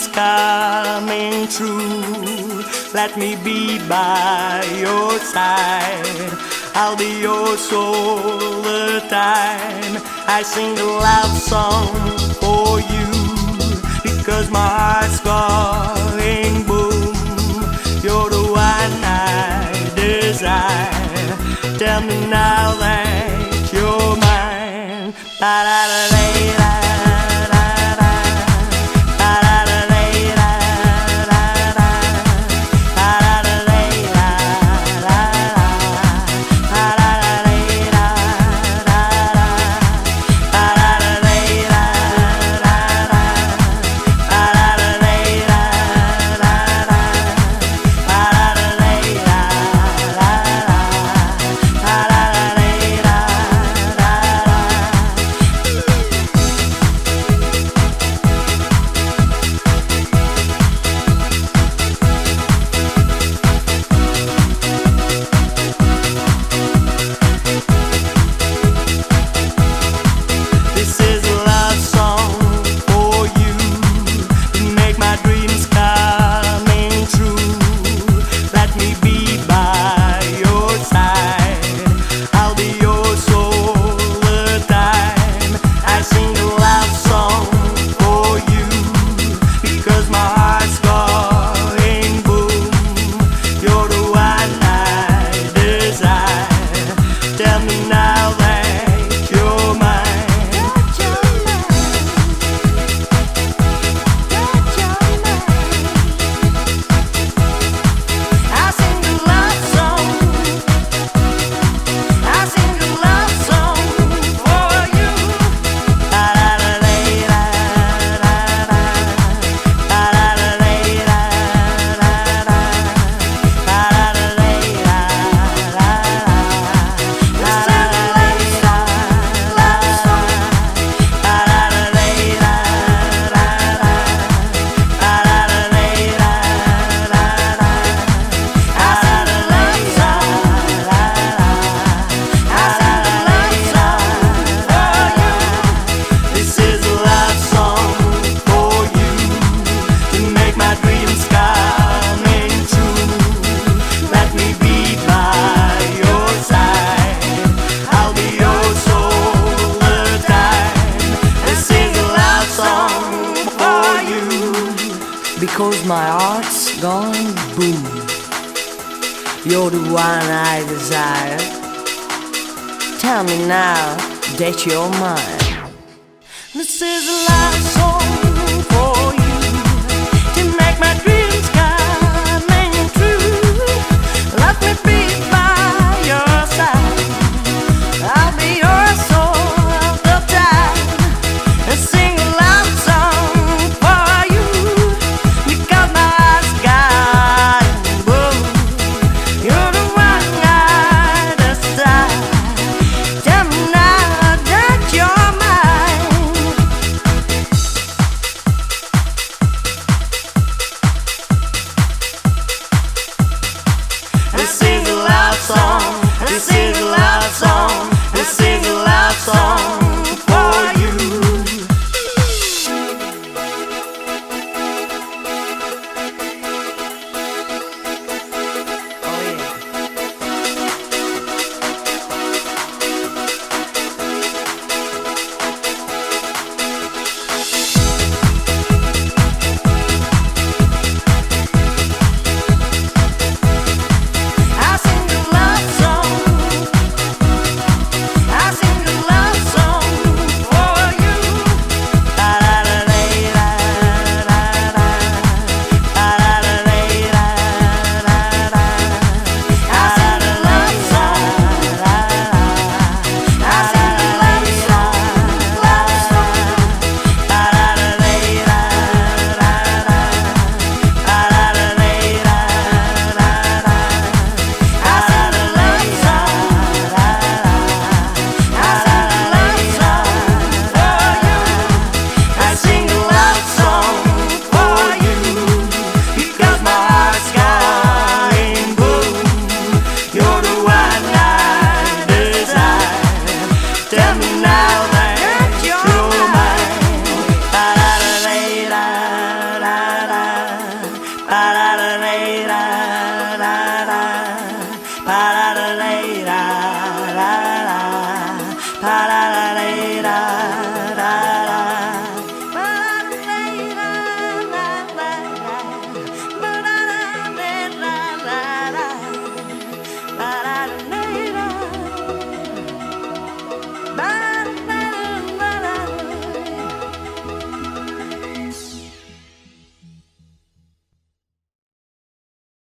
dreams coming true. Let me be by your side. I'll be yours all the time. I sing a love song for you because my heart's going boom. You're the one I desire. Tell me now that you're mine. Ba-da-da-da-da. Because my heart's gone boom. You're the one I desire. Tell me now that you're mine. This is a love song for you to make my dreams